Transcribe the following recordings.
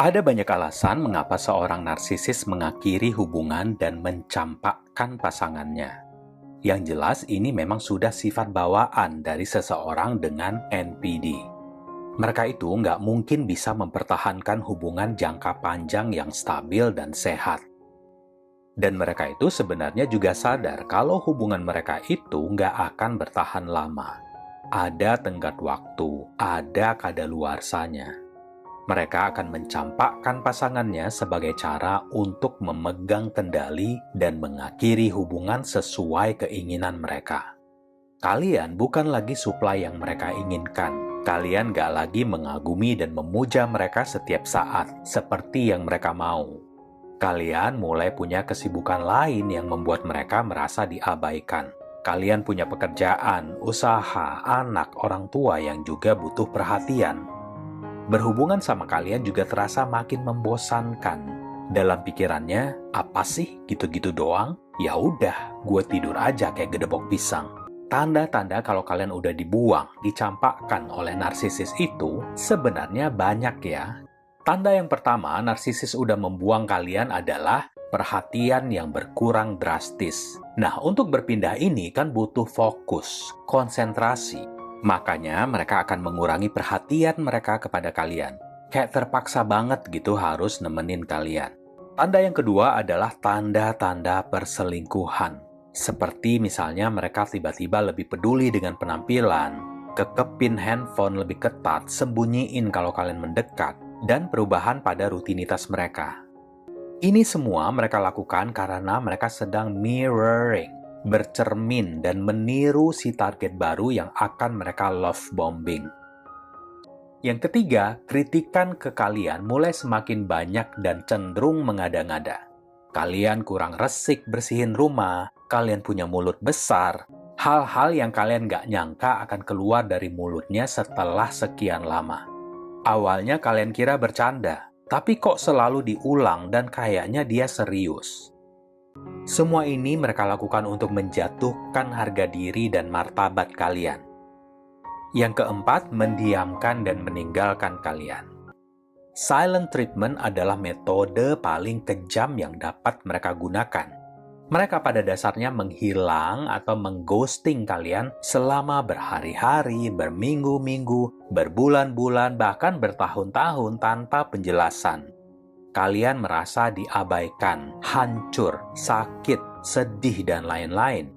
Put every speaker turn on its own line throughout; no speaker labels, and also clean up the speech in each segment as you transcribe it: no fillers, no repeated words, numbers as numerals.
Ada banyak alasan mengapa seorang narsisis mengakhiri hubungan dan mencampakkan pasangannya. Yang jelas ini memang sudah sifat bawaan dari seseorang dengan NPD. Mereka itu nggak mungkin bisa mempertahankan hubungan jangka panjang yang stabil dan sehat. Dan mereka itu sebenarnya juga sadar kalau hubungan mereka itu nggak akan bertahan lama. Ada tenggat waktu, ada kadaluarsanya. Mereka akan mencampakkan pasangannya sebagai cara untuk memegang kendali dan mengakhiri hubungan sesuai keinginan mereka. Kalian bukan lagi suplai yang mereka inginkan. Kalian gak lagi mengagumi dan memuja mereka setiap saat, seperti yang mereka mau. Kalian mulai punya kesibukan lain yang membuat mereka merasa diabaikan. Kalian punya pekerjaan, usaha, anak, orang tua yang juga butuh perhatian. Berhubungan sama kalian juga terasa makin membosankan. Dalam pikirannya, apa sih gitu-gitu doang? Ya udah, gue tidur aja kayak gedebok pisang. Tanda-tanda kalau kalian udah dibuang, dicampakkan oleh narsisis itu sebenarnya banyak ya. Tanda yang pertama, narsisis udah membuang kalian adalah perhatian yang berkurang drastis. Nah, untuk berpindah ini kan butuh fokus, konsentrasi. Makanya mereka akan mengurangi perhatian mereka kepada kalian. Kayak terpaksa banget gitu harus nemenin kalian. Tanda yang kedua adalah tanda-tanda perselingkuhan. Seperti misalnya mereka tiba-tiba lebih peduli dengan penampilan, kekepin handphone lebih ketat, sembunyiin kalau kalian mendekat, dan perubahan pada rutinitas mereka. Ini semua mereka lakukan karena mereka sedang mirroring, bercermin dan meniru si target baru yang akan mereka love bombing. Yang ketiga, kritikan ke kalian mulai semakin banyak dan cenderung mengada-ngada. Kalian kurang resik bersihin rumah, kalian punya mulut besar, hal-hal yang kalian gak nyangka akan keluar dari mulutnya setelah sekian lama. Awalnya kalian kira bercanda, tapi kok selalu diulang dan kayaknya dia serius. Semua ini mereka lakukan untuk menjatuhkan harga diri dan martabat kalian. Yang keempat, mendiamkan dan meninggalkan kalian. Silent treatment adalah metode paling kejam yang dapat mereka gunakan. Mereka pada dasarnya menghilang atau mengghosting kalian selama berhari-hari, berminggu-minggu, berbulan-bulan, bahkan bertahun-tahun tanpa penjelasan. Kalian merasa diabaikan, hancur, sakit, sedih, dan lain-lain.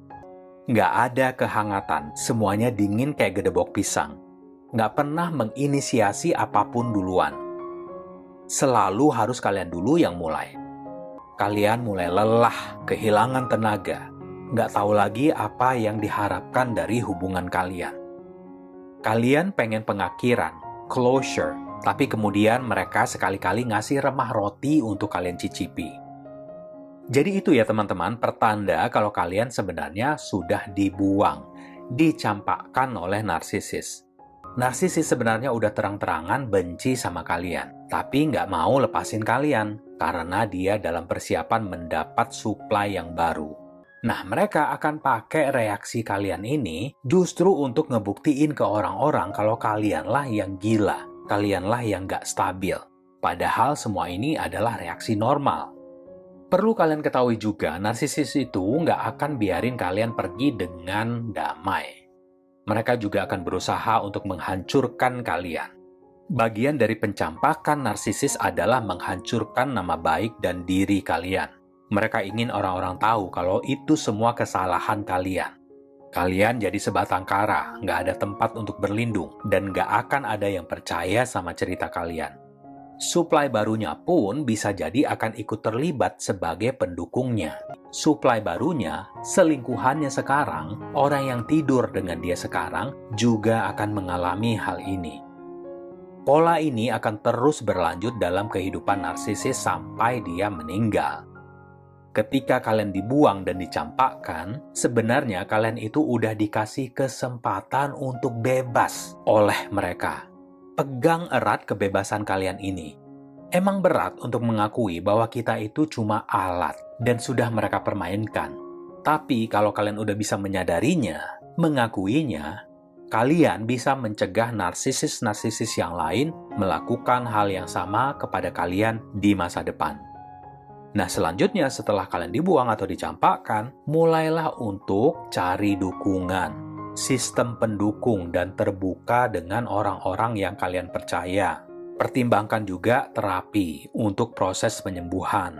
Nggak ada kehangatan, semuanya dingin kayak gedebok pisang. Nggak pernah menginisiasi apapun duluan. Selalu harus kalian dulu yang mulai. Kalian mulai lelah, kehilangan tenaga. Nggak tahu lagi apa yang diharapkan dari hubungan kalian. Kalian pengen pengakhiran, closure, tapi kemudian mereka sekali-kali ngasih remah roti untuk kalian cicipi. Jadi itu ya teman-teman, pertanda kalau kalian sebenarnya sudah dibuang, dicampakkan oleh narsisis. Narsisis sebenarnya udah terang-terangan benci sama kalian, tapi nggak mau lepasin kalian, karena dia dalam persiapan mendapat suplai yang baru. Nah, mereka akan pakai reaksi kalian ini justru untuk ngebuktiin ke orang-orang kalau kalianlah yang gila, kalianlah yang nggak stabil. Padahal semua ini adalah reaksi normal. Perlu kalian ketahui juga, narsisis itu nggak akan biarin kalian pergi dengan damai. Mereka juga akan berusaha untuk menghancurkan kalian. Bagian dari pencampakan narsisis adalah menghancurkan nama baik dan diri kalian. Mereka ingin orang-orang tahu kalau itu semua kesalahan kalian. Kalian jadi sebatang kara, nggak ada tempat untuk berlindung, dan nggak akan ada yang percaya sama cerita kalian. Suplai barunya pun bisa jadi akan ikut terlibat sebagai pendukungnya. Suplai barunya, selingkuhannya sekarang, orang yang tidur dengan dia sekarang juga akan mengalami hal ini. Pola ini akan terus berlanjut dalam kehidupan narsisis sampai dia meninggal. Ketika kalian dibuang dan dicampakkan, sebenarnya kalian itu udah dikasih kesempatan untuk bebas oleh mereka. Pegang erat kebebasan kalian ini. Emang berat untuk mengakui bahwa kita itu cuma alat dan sudah mereka permainkan. Tapi kalau kalian udah bisa menyadarinya, mengakuinya, kalian bisa mencegah narsisis-narsisis yang lain melakukan hal yang sama kepada kalian di masa depan. Nah, selanjutnya setelah kalian dibuang atau dicampakkan, mulailah untuk cari dukungan, sistem pendukung, dan terbuka dengan orang-orang yang kalian percaya. Pertimbangkan juga terapi untuk proses penyembuhan.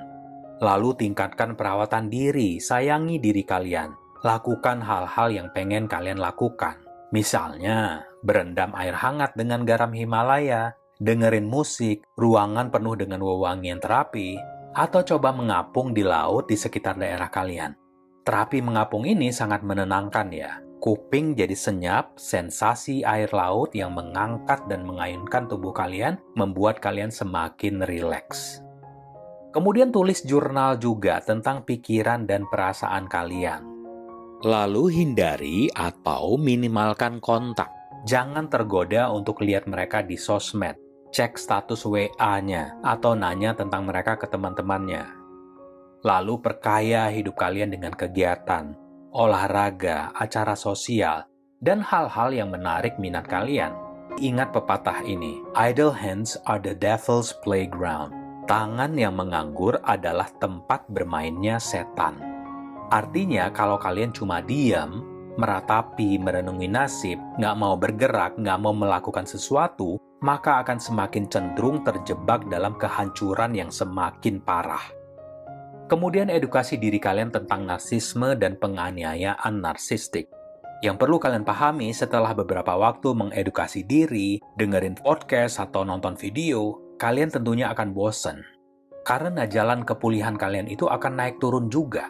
Lalu tingkatkan perawatan diri, sayangi diri kalian. Lakukan hal-hal yang pengen kalian lakukan. Misalnya, berendam air hangat dengan garam Himalaya, dengerin musik, ruangan penuh dengan wewangian terapi, atau coba mengapung di laut di sekitar daerah kalian. Terapi mengapung ini sangat menenangkan ya. Kuping jadi senyap, sensasi air laut yang mengangkat dan mengayunkan tubuh kalian membuat kalian semakin rileks. Kemudian tulis jurnal juga tentang pikiran dan perasaan kalian. Lalu hindari atau minimalkan kontak. Jangan tergoda untuk lihat mereka di sosmed, cek status WA-nya, atau nanya tentang mereka ke teman-temannya. Lalu perkaya hidup kalian dengan kegiatan, olahraga, acara sosial, dan hal-hal yang menarik minat kalian. Ingat pepatah ini, idle hands are the devil's playground. Tangan yang menganggur adalah tempat bermainnya setan. Artinya, kalau kalian cuma diam, meratapi, merenungi nasib, nggak mau bergerak, nggak mau melakukan sesuatu, maka akan semakin cenderung terjebak dalam kehancuran yang semakin parah. Kemudian edukasi diri kalian tentang narsisme dan penganiayaan narsistik. Yang perlu kalian pahami setelah beberapa waktu mengedukasi diri, dengerin podcast atau nonton video, kalian tentunya akan bosen. Karena jalan kepulihan kalian itu akan naik turun juga.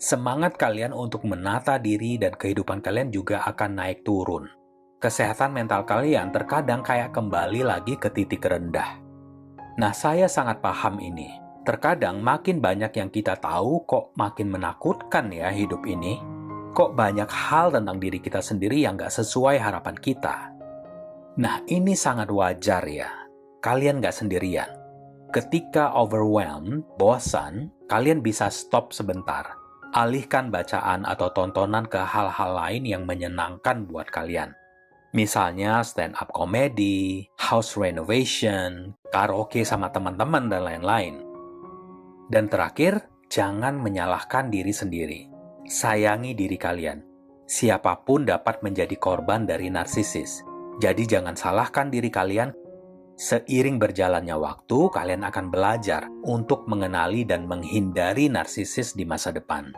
Semangat kalian untuk menata diri dan kehidupan kalian juga akan naik turun. Kesehatan mental kalian terkadang kayak kembali lagi ke titik rendah. Nah, saya sangat paham ini. Terkadang makin banyak yang kita tahu kok makin menakutkan ya hidup ini. Kok banyak hal tentang diri kita sendiri yang gak sesuai harapan kita. Nah, ini sangat wajar ya. Kalian gak sendirian. Ketika overwhelmed, bosan, kalian bisa stop sebentar. Alihkan bacaan atau tontonan ke hal-hal lain yang menyenangkan buat kalian. Misalnya stand-up comedy, house renovation, karaoke sama teman-teman, dan lain-lain. Dan terakhir, jangan menyalahkan diri sendiri. Sayangi diri kalian. Siapapun dapat menjadi korban dari narsisis. Jadi jangan salahkan diri kalian. Seiring berjalannya waktu, kalian akan belajar untuk mengenali dan menghindari narsisis di masa depan.